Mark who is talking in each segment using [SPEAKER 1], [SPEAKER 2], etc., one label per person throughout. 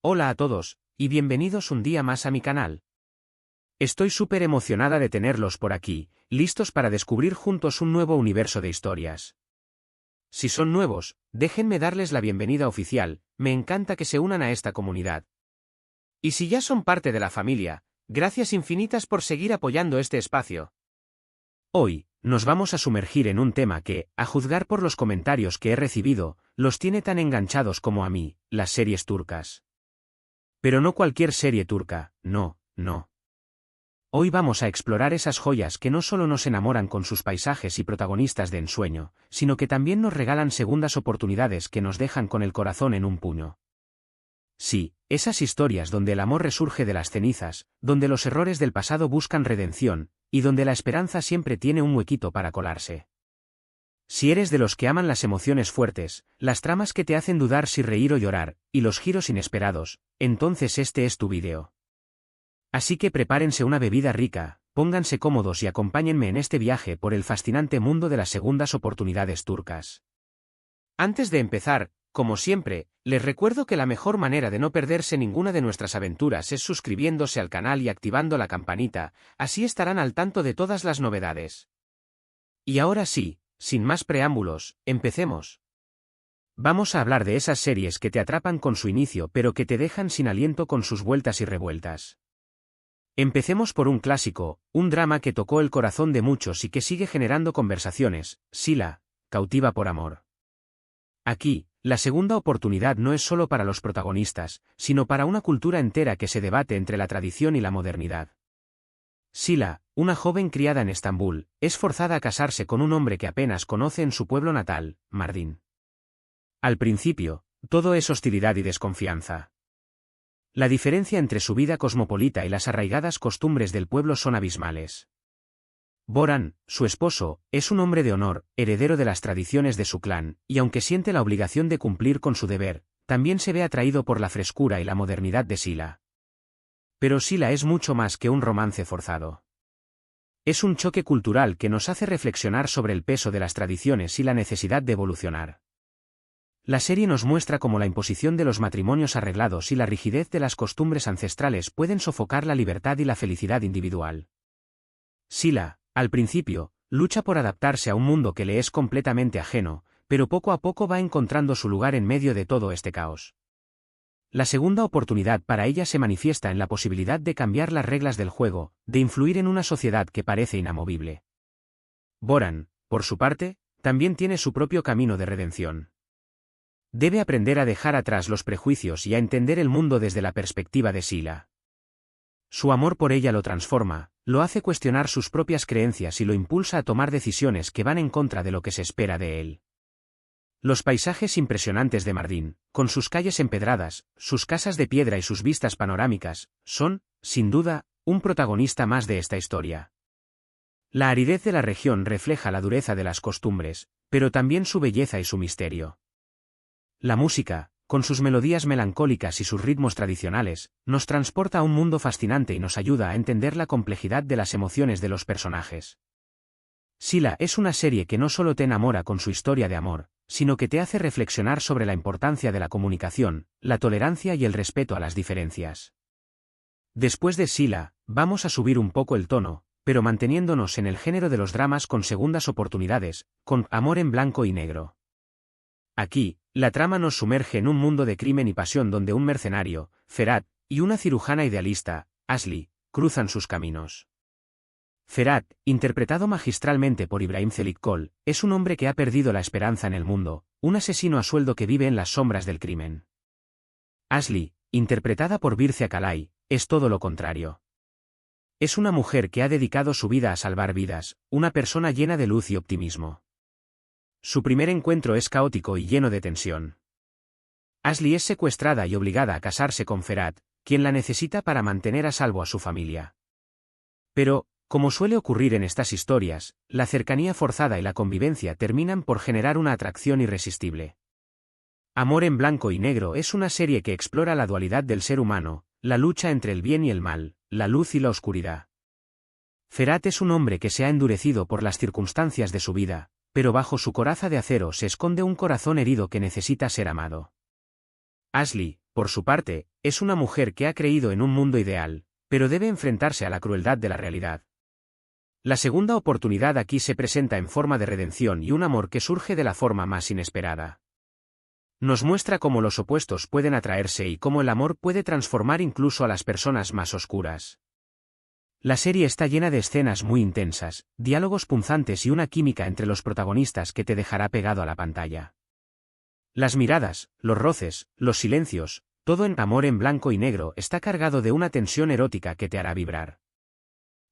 [SPEAKER 1] Hola a todos, y bienvenidos un día más a mi canal. Estoy súper emocionada de tenerlos por aquí, listos para descubrir juntos un nuevo universo de historias. Si son nuevos, déjenme darles la bienvenida oficial, me encanta que se unan a esta comunidad. Y si ya son parte de la familia, gracias infinitas por seguir apoyando este espacio. Hoy, nos vamos a sumergir en un tema que, a juzgar por los comentarios que he recibido, los tiene tan enganchados como a mí, las series turcas. Pero no cualquier serie turca, no. Hoy vamos a explorar esas joyas que no solo nos enamoran con sus paisajes y protagonistas de ensueño, sino que también nos regalan segundas oportunidades que nos dejan con el corazón en un puño. Sí, esas historias donde el amor resurge de las cenizas, donde los errores del pasado buscan redención, y donde la esperanza siempre tiene un huequito para colarse. Si eres de los que aman las emociones fuertes, las tramas que te hacen dudar si reír o llorar, y los giros inesperados, entonces este es tu vídeo. Así que prepárense una bebida rica, pónganse cómodos y acompáñenme en este viaje por el fascinante mundo de las segundas oportunidades turcas. Antes de empezar, como siempre, les recuerdo que la mejor manera de no perderse ninguna de nuestras aventuras es suscribiéndose al canal y activando la campanita, así estarán al tanto de todas las novedades. Y ahora sí, sin más preámbulos, empecemos. Vamos a hablar de esas series que te atrapan con su inicio pero que te dejan sin aliento con sus vueltas y revueltas. Empecemos por un clásico, un drama que tocó el corazón de muchos y que sigue generando conversaciones, Sila, cautiva por amor. Aquí, la segunda oportunidad no es solo para los protagonistas, sino para una cultura entera que se debate entre la tradición y la modernidad. Sila, una joven criada en Estambul, es forzada a casarse con un hombre que apenas conoce en su pueblo natal, Mardin. Al principio, todo es hostilidad y desconfianza. La diferencia entre su vida cosmopolita y las arraigadas costumbres del pueblo son abismales. Boran, su esposo, es un hombre de honor, heredero de las tradiciones de su clan, y aunque siente la obligación de cumplir con su deber, también se ve atraído por la frescura y la modernidad de Sila. Pero Sila es mucho más que un romance forzado. Es un choque cultural que nos hace reflexionar sobre el peso de las tradiciones y la necesidad de evolucionar. La serie nos muestra cómo la imposición de los matrimonios arreglados y la rigidez de las costumbres ancestrales pueden sofocar la libertad y la felicidad individual. Sila, al principio, lucha por adaptarse a un mundo que le es completamente ajeno, pero poco a poco va encontrando su lugar en medio de todo este caos. La segunda oportunidad para ella se manifiesta en la posibilidad de cambiar las reglas del juego, de influir en una sociedad que parece inamovible. Boran, por su parte, también tiene su propio camino de redención. Debe aprender a dejar atrás los prejuicios y a entender el mundo desde la perspectiva de Sila. Su amor por ella lo transforma, lo hace cuestionar sus propias creencias y lo impulsa a tomar decisiones que van en contra de lo que se espera de él. Los paisajes impresionantes de Mardin, con sus calles empedradas, sus casas de piedra y sus vistas panorámicas, son, sin duda, un protagonista más de esta historia. La aridez de la región refleja la dureza de las costumbres, pero también su belleza y su misterio. La música, con sus melodías melancólicas y sus ritmos tradicionales, nos transporta a un mundo fascinante y nos ayuda a entender la complejidad de las emociones de los personajes. Sila es una serie que no solo te enamora con su historia de amor, sino que te hace reflexionar sobre la importancia de la comunicación, la tolerancia y el respeto a las diferencias. Después de Sila, vamos a subir un poco el tono, pero manteniéndonos en el género de los dramas con segundas oportunidades, con Amor en blanco y negro. Aquí, la trama nos sumerge en un mundo de crimen y pasión donde un mercenario, Ferhat, y una cirujana idealista, Asli, cruzan sus caminos. Ferhat, interpretado magistralmente por Ibrahim Çelikkol, es un hombre que ha perdido la esperanza en el mundo, un asesino a sueldo que vive en las sombras del crimen. Asli, interpretada por Birce Akalay, es todo lo contrario. Es una mujer que ha dedicado su vida a salvar vidas, una persona llena de luz y optimismo. Su primer encuentro es caótico y lleno de tensión. Asli es secuestrada y obligada a casarse con Ferhat, quien la necesita para mantener a salvo a su familia. Pero, como suele ocurrir en estas historias, la cercanía forzada y la convivencia terminan por generar una atracción irresistible. Amor en blanco y negro es una serie que explora la dualidad del ser humano, la lucha entre el bien y el mal, la luz y la oscuridad. Ferhat es un hombre que se ha endurecido por las circunstancias de su vida, pero bajo su coraza de acero se esconde un corazón herido que necesita ser amado. Asli, por su parte, es una mujer que ha creído en un mundo ideal, pero debe enfrentarse a la crueldad de la realidad. La segunda oportunidad aquí se presenta en forma de redención y un amor que surge de la forma más inesperada. Nos muestra cómo los opuestos pueden atraerse y cómo el amor puede transformar incluso a las personas más oscuras. La serie está llena de escenas muy intensas, diálogos punzantes y una química entre los protagonistas que te dejará pegado a la pantalla. Las miradas, los roces, los silencios, todo en amor en blanco y negro está cargado de una tensión erótica que te hará vibrar.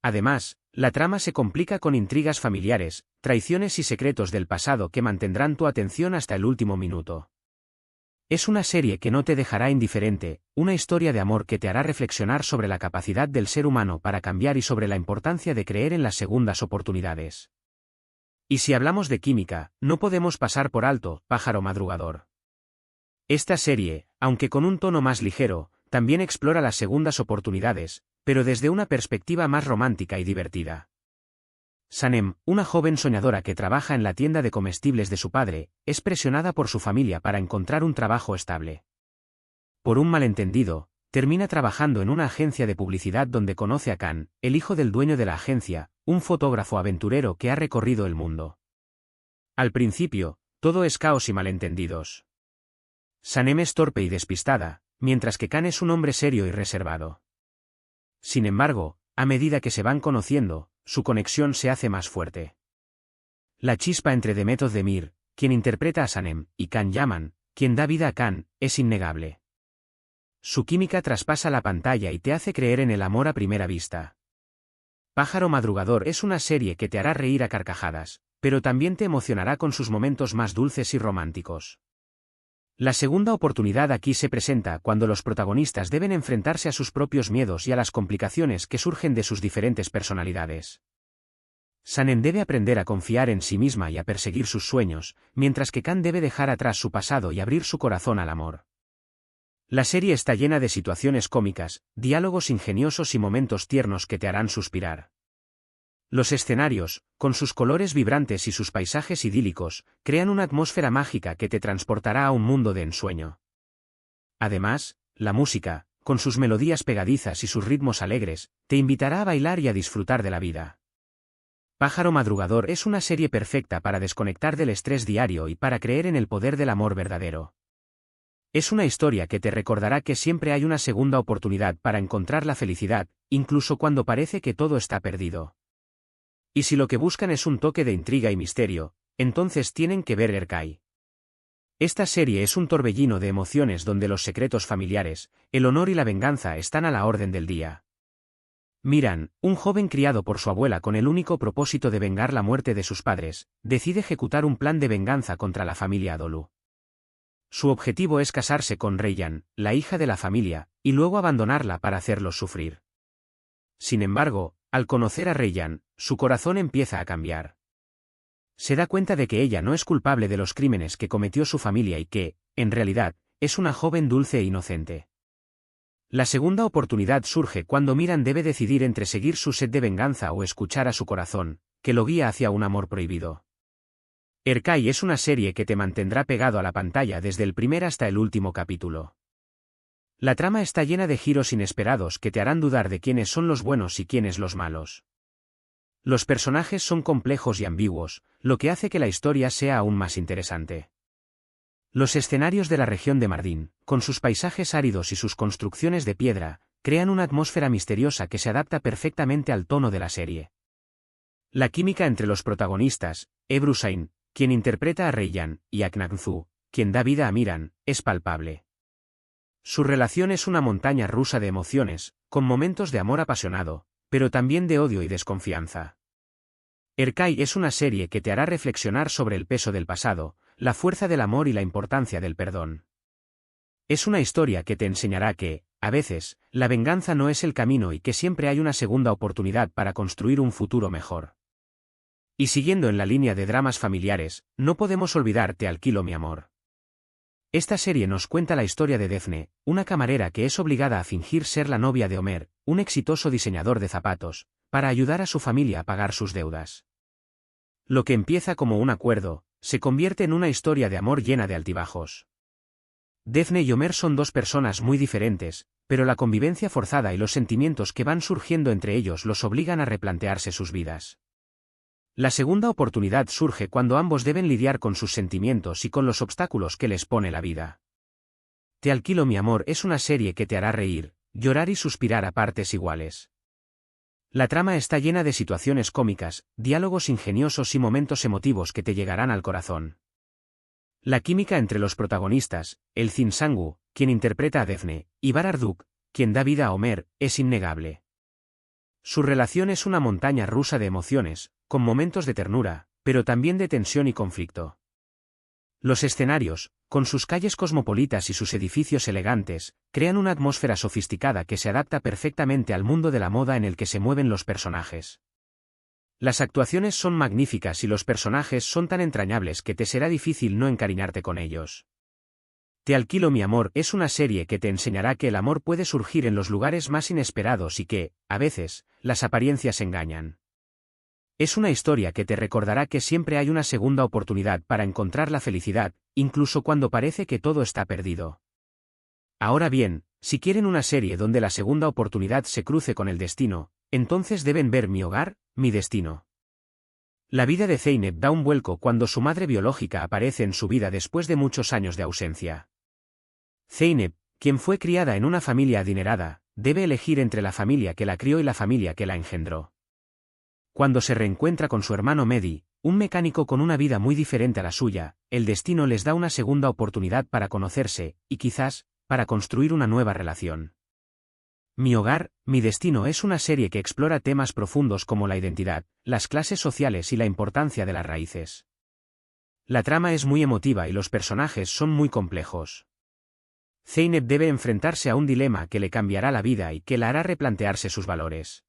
[SPEAKER 1] Además, la trama se complica con intrigas familiares, traiciones y secretos del pasado que mantendrán tu atención hasta el último minuto. Es una serie que no te dejará indiferente, una historia de amor que te hará reflexionar sobre la capacidad del ser humano para cambiar y sobre la importancia de creer en las segundas oportunidades. Y si hablamos de química, no podemos pasar por alto Pájaro Madrugador. Esta serie, aunque con un tono más ligero, también explora las segundas oportunidades, pero desde una perspectiva más romántica y divertida. Sanem, una joven soñadora que trabaja en la tienda de comestibles de su padre, es presionada por su familia para encontrar un trabajo estable. Por un malentendido, termina trabajando en una agencia de publicidad donde conoce a Khan, el hijo del dueño de la agencia, un fotógrafo aventurero que ha recorrido el mundo. Al principio, todo es caos y malentendidos. Sanem es torpe y despistada, mientras que Khan es un hombre serio y reservado. Sin embargo, a medida que se van conociendo, su conexión se hace más fuerte. La chispa entre Demet Özdemir, quien interpreta a Sanem, y Can Yaman, quien da vida a Khan, es innegable. Su química traspasa la pantalla y te hace creer en el amor a primera vista. Pájaro Madrugador es una serie que te hará reír a carcajadas, pero también te emocionará con sus momentos más dulces y románticos. La segunda oportunidad aquí se presenta cuando los protagonistas deben enfrentarse a sus propios miedos y a las complicaciones que surgen de sus diferentes personalidades. Sanem debe aprender a confiar en sí misma y a perseguir sus sueños, mientras que Khan debe dejar atrás su pasado y abrir su corazón al amor. La serie está llena de situaciones cómicas, diálogos ingeniosos y momentos tiernos que te harán suspirar. Los escenarios, con sus colores vibrantes y sus paisajes idílicos, crean una atmósfera mágica que te transportará a un mundo de ensueño. Además, la música, con sus melodías pegadizas y sus ritmos alegres, te invitará a bailar y a disfrutar de la vida. Pájaro Madrugador es una serie perfecta para desconectar del estrés diario y para creer en el poder del amor verdadero. Es una historia que te recordará que siempre hay una segunda oportunidad para encontrar la felicidad, incluso cuando parece que todo está perdido. Y si lo que buscan es un toque de intriga y misterio, entonces tienen que ver Erkai. Esta serie es un torbellino de emociones donde los secretos familiares, el honor y la venganza están a la orden del día. Miran, un joven criado por su abuela con el único propósito de vengar la muerte de sus padres, decide ejecutar un plan de venganza contra la familia Adolu. Su objetivo es casarse con Reyyan, la hija de la familia, y luego abandonarla para hacerlos sufrir. Sin embargo, al conocer a Reyyan, su corazón empieza a cambiar. Se da cuenta de que ella no es culpable de los crímenes que cometió su familia y que, en realidad, es una joven dulce e inocente. La segunda oportunidad surge cuando Miran debe decidir entre seguir su sed de venganza o escuchar a su corazón, que lo guía hacia un amor prohibido. Erkai es una serie que te mantendrá pegado a la pantalla desde el primer hasta el último capítulo. La trama está llena de giros inesperados que te harán dudar de quiénes son los buenos y quiénes los malos. Los personajes son complejos y ambiguos, lo que hace que la historia sea aún más interesante. Los escenarios de la región de Mardin, con sus paisajes áridos y sus construcciones de piedra, crean una atmósfera misteriosa que se adapta perfectamente al tono de la serie. La química entre los protagonistas, Ebru Sain, quien interpreta a Reyyan, y Aknagzu, quien da vida a Miran, es palpable. Su relación es una montaña rusa de emociones, con momentos de amor apasionado, pero también de odio y desconfianza. Erkai es una serie que te hará reflexionar sobre el peso del pasado, la fuerza del amor y la importancia del perdón. Es una historia que te enseñará que, a veces, la venganza no es el camino y que siempre hay una segunda oportunidad para construir un futuro mejor. Y siguiendo en la línea de dramas familiares, no podemos olvidar Te alquilo mi amor. Esta serie nos cuenta la historia de Defne, una camarera que es obligada a fingir ser la novia de Homer, un exitoso diseñador de zapatos, para ayudar a su familia a pagar sus deudas. Lo que empieza como un acuerdo, se convierte en una historia de amor llena de altibajos. Daphne y Homer son dos personas muy diferentes, pero la convivencia forzada y los sentimientos que van surgiendo entre ellos los obligan a replantearse sus vidas. La segunda oportunidad surge cuando ambos deben lidiar con sus sentimientos y con los obstáculos que les pone la vida. Te alquilo mi amor es una serie que te hará reír, llorar y suspirar a partes iguales. La trama está llena de situaciones cómicas, diálogos ingeniosos y momentos emotivos que te llegarán al corazón. La química entre los protagonistas, el Zinsangu, quien interpreta a Daphne, y Bararduk, quien da vida a Homer, es innegable. Su relación es una montaña rusa de emociones, con momentos de ternura, pero también de tensión y conflicto. Los escenarios, con sus calles cosmopolitas y sus edificios elegantes, crean una atmósfera sofisticada que se adapta perfectamente al mundo de la moda en el que se mueven los personajes. Las actuaciones son magníficas y los personajes son tan entrañables que te será difícil no encariñarte con ellos. Te alquilo mi amor es una serie que te enseñará que el amor puede surgir en los lugares más inesperados y que, a veces, las apariencias engañan. Es una historia que te recordará que siempre hay una segunda oportunidad para encontrar la felicidad, incluso cuando parece que todo está perdido. Ahora bien, si quieren una serie donde la segunda oportunidad se cruce con el destino, entonces deben ver Mi hogar, mi destino. La vida de Zeynep da un vuelco cuando su madre biológica aparece en su vida después de muchos años de ausencia. Zeynep, quien fue criada en una familia adinerada, debe elegir entre la familia que la crió y la familia que la engendró. Cuando se reencuentra con su hermano Mehdi, un mecánico con una vida muy diferente a la suya, el destino les da una segunda oportunidad para conocerse, y quizás, para construir una nueva relación. Mi hogar, mi destino es una serie que explora temas profundos como la identidad, las clases sociales y la importancia de las raíces. La trama es muy emotiva y los personajes son muy complejos. Zeynep debe enfrentarse a un dilema que le cambiará la vida y que la hará replantearse sus valores.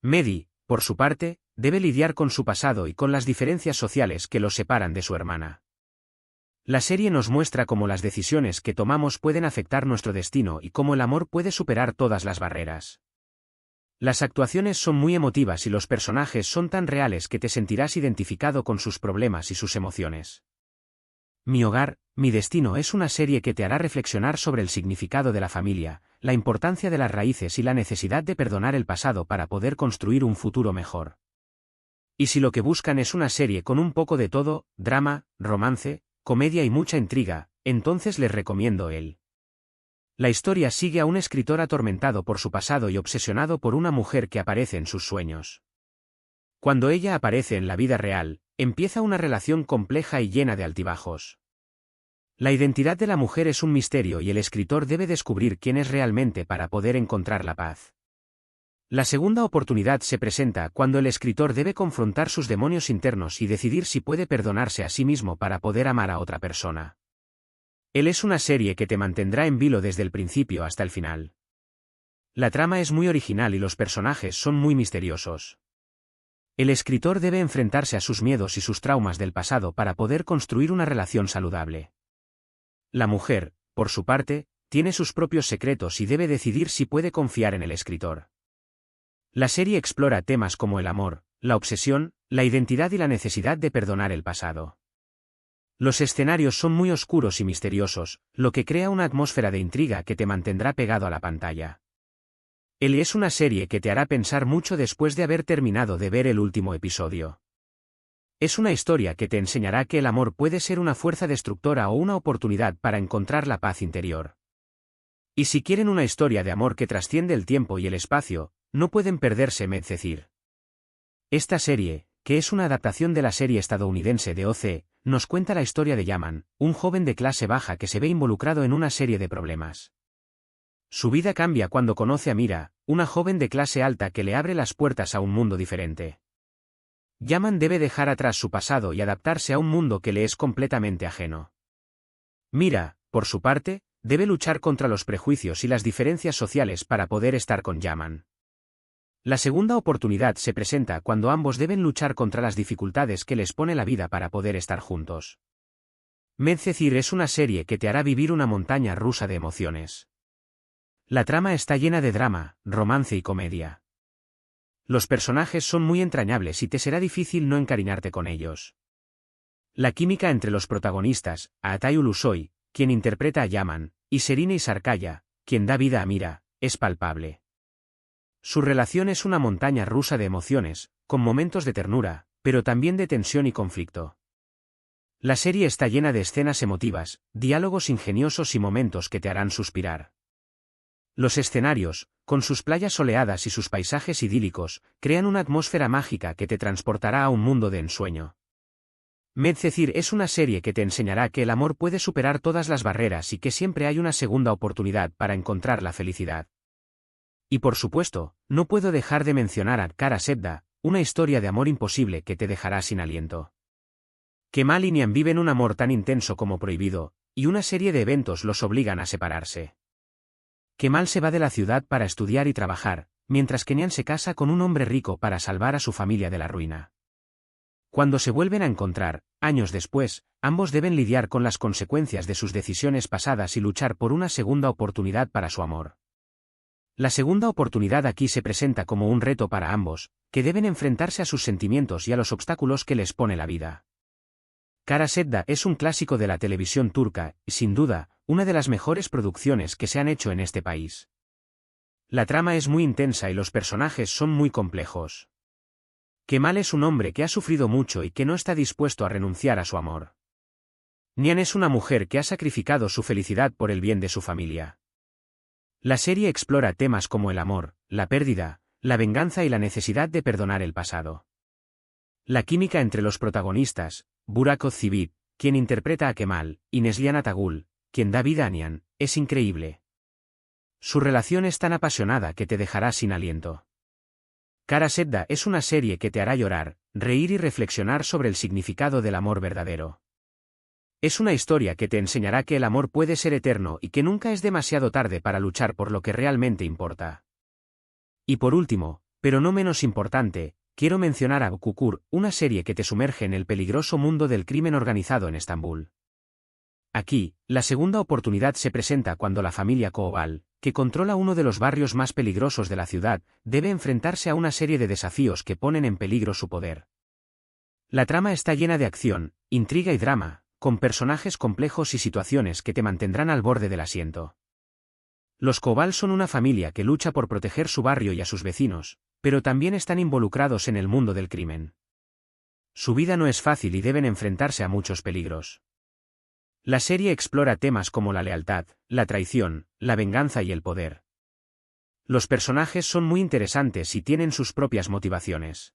[SPEAKER 1] Mehdi, por su parte, debe lidiar con su pasado y con las diferencias sociales que los separan de su hermana. La serie nos muestra cómo las decisiones que tomamos pueden afectar nuestro destino y cómo el amor puede superar todas las barreras. Las actuaciones son muy emotivas y los personajes son tan reales que te sentirás identificado con sus problemas y sus emociones. Mi hogar, mi destino es una serie que te hará reflexionar sobre el significado de la familia, la importancia de las raíces y la necesidad de perdonar el pasado para poder construir un futuro mejor. Y si lo que buscan es una serie con un poco de todo, drama, romance, comedia y mucha intriga, entonces les recomiendo él. La historia sigue a un escritor atormentado por su pasado y obsesionado por una mujer que aparece en sus sueños. Cuando ella aparece en la vida real, empieza una relación compleja y llena de altibajos. La identidad de la mujer es un misterio y el escritor debe descubrir quién es realmente para poder encontrar la paz. La segunda oportunidad se presenta cuando el escritor debe confrontar sus demonios internos y decidir si puede perdonarse a sí mismo para poder amar a otra persona. Él es una serie que te mantendrá en vilo desde el principio hasta el final. La trama es muy original y los personajes son muy misteriosos. El escritor debe enfrentarse a sus miedos y sus traumas del pasado para poder construir una relación saludable. La mujer, por su parte, tiene sus propios secretos y debe decidir si puede confiar en el escritor. La serie explora temas como el amor, la obsesión, la identidad y la necesidad de perdonar el pasado. Los escenarios son muy oscuros y misteriosos, lo que crea una atmósfera de intriga que te mantendrá pegado a la pantalla. Ellie es una serie que te hará pensar mucho después de haber terminado de ver el último episodio. Es una historia que te enseñará que el amor puede ser una fuerza destructora o una oportunidad para encontrar la paz interior. Y si quieren una historia de amor que trasciende el tiempo y el espacio, no pueden perderse Medcezir. Esta serie, que es una adaptación de la serie estadounidense de OC, nos cuenta la historia de Yaman, un joven de clase baja que se ve involucrado en una serie de problemas. Su vida cambia cuando conoce a Mira, una joven de clase alta que le abre las puertas a un mundo diferente. Yaman debe dejar atrás su pasado y adaptarse a un mundo que le es completamente ajeno. Mira, por su parte, debe luchar contra los prejuicios y las diferencias sociales para poder estar con Yaman. La segunda oportunidad se presenta cuando ambos deben luchar contra las dificultades que les pone la vida para poder estar juntos. Medcezir es una serie que te hará vivir una montaña rusa de emociones. La trama está llena de drama, romance y comedia. Los personajes son muy entrañables y te será difícil no encariñarte con ellos. La química entre los protagonistas, Atay Ulusoy, quien interpreta a Yaman, y Serine Sarkaya, quien da vida a Mira, es palpable. Su relación es una montaña rusa de emociones, con momentos de ternura, pero también de tensión y conflicto. La serie está llena de escenas emotivas, diálogos ingeniosos y momentos que te harán suspirar. Los escenarios, con sus playas soleadas y sus paisajes idílicos, crean una atmósfera mágica que te transportará a un mundo de ensueño. Medcezir es una serie que te enseñará que el amor puede superar todas las barreras y que siempre hay una segunda oportunidad para encontrar la felicidad. Y por supuesto, no puedo dejar de mencionar a Kara Sebda, una historia de amor imposible que te dejará sin aliento. Kemal y Nian viven un amor tan intenso como prohibido, y una serie de eventos los obligan a separarse. Kemal se va de la ciudad para estudiar y trabajar, mientras que Nian se casa con un hombre rico para salvar a su familia de la ruina. Cuando se vuelven a encontrar, años después, ambos deben lidiar con las consecuencias de sus decisiones pasadas y luchar por una segunda oportunidad para su amor. La segunda oportunidad aquí se presenta como un reto para ambos, que deben enfrentarse a sus sentimientos y a los obstáculos que les pone la vida. Kara Sebda es un clásico de la televisión turca, y sin duda, una de las mejores producciones que se han hecho en este país. La trama es muy intensa y los personajes son muy complejos. Kemal es un hombre que ha sufrido mucho y que no está dispuesto a renunciar a su amor. Nian es una mujer que ha sacrificado su felicidad por el bien de su familia. La serie explora temas como el amor, la pérdida, la venganza y la necesidad de perdonar el pasado. La química entre los protagonistas, Burak Özçivit, quien interpreta a Kemal, y Neslihan Atagul, quien da vida a Nian, es increíble. Su relación es tan apasionada que te dejará sin aliento. Kara Sebda es una serie que te hará llorar, reír y reflexionar sobre el significado del amor verdadero. Es una historia que te enseñará que el amor puede ser eterno y que nunca es demasiado tarde para luchar por lo que realmente importa. Y por último, pero no menos importante, quiero mencionar a Kukur, una serie que te sumerge en el peligroso mundo del crimen organizado en Estambul. Aquí, la segunda oportunidad se presenta cuando la familia Koval, que controla uno de los barrios más peligrosos de la ciudad, debe enfrentarse a una serie de desafíos que ponen en peligro su poder. La trama está llena de acción, intriga y drama, con personajes complejos y situaciones que te mantendrán al borde del asiento. Los Koval son una familia que lucha por proteger su barrio y a sus vecinos, pero también están involucrados en el mundo del crimen. Su vida no es fácil y deben enfrentarse a muchos peligros. La serie explora temas como la lealtad, la traición, la venganza y el poder. Los personajes son muy interesantes y tienen sus propias motivaciones.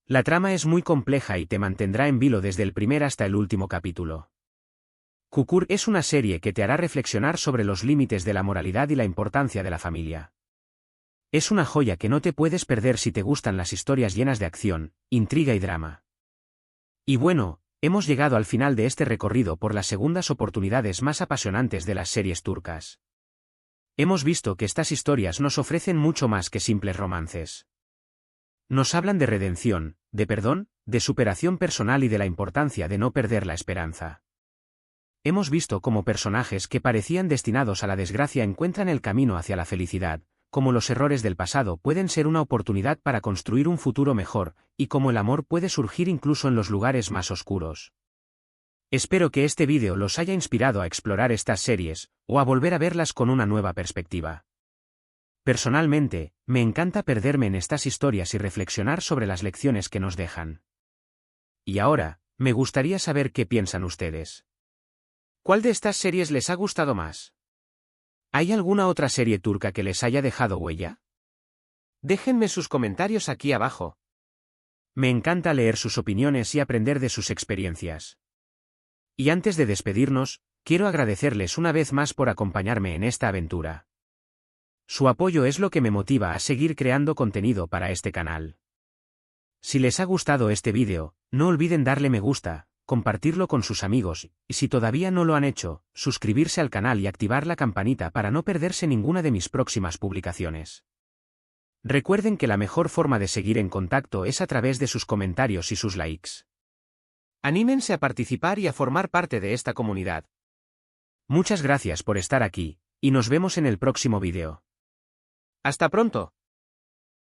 [SPEAKER 1] La trama es muy compleja y te mantendrá en vilo desde el primer hasta el último capítulo. Kukur es una serie que te hará reflexionar sobre los límites de la moralidad y la importancia de la familia. Es una joya que no te puedes perder si te gustan las historias llenas de acción, intriga y drama. Y bueno, hemos llegado al final de este recorrido por las segundas oportunidades más apasionantes de las series turcas. Hemos visto que estas historias nos ofrecen mucho más que simples romances. Nos hablan de redención, de perdón, de superación personal y de la importancia de no perder la esperanza. Hemos visto cómo personajes que parecían destinados a la desgracia encuentran el camino hacia la felicidad, cómo los errores del pasado pueden ser una oportunidad para construir un futuro mejor, y cómo el amor puede surgir incluso en los lugares más oscuros. Espero que este vídeo los haya inspirado a explorar estas series, o a volver a verlas con una nueva perspectiva. Personalmente, me encanta perderme en estas historias y reflexionar sobre las lecciones que nos dejan. Y ahora, me gustaría saber qué piensan ustedes. ¿Cuál de estas series les ha gustado más? ¿Hay alguna otra serie turca que les haya dejado huella? Déjenme sus comentarios aquí abajo. Me encanta leer sus opiniones y aprender de sus experiencias. Y antes de despedirnos, quiero agradecerles una vez más por acompañarme en esta aventura. Su apoyo es lo que me motiva a seguir creando contenido para este canal. Si les ha gustado este vídeo, no olviden darle me gusta, compartirlo con sus amigos, y si todavía no lo han hecho, suscribirse al canal y activar la campanita para no perderse ninguna de mis próximas publicaciones. Recuerden que la mejor forma de seguir en contacto es a través de sus comentarios y sus likes. Anímense a participar y a formar parte de esta comunidad. Muchas gracias por estar aquí, y nos vemos en el próximo vídeo. ¡Hasta pronto!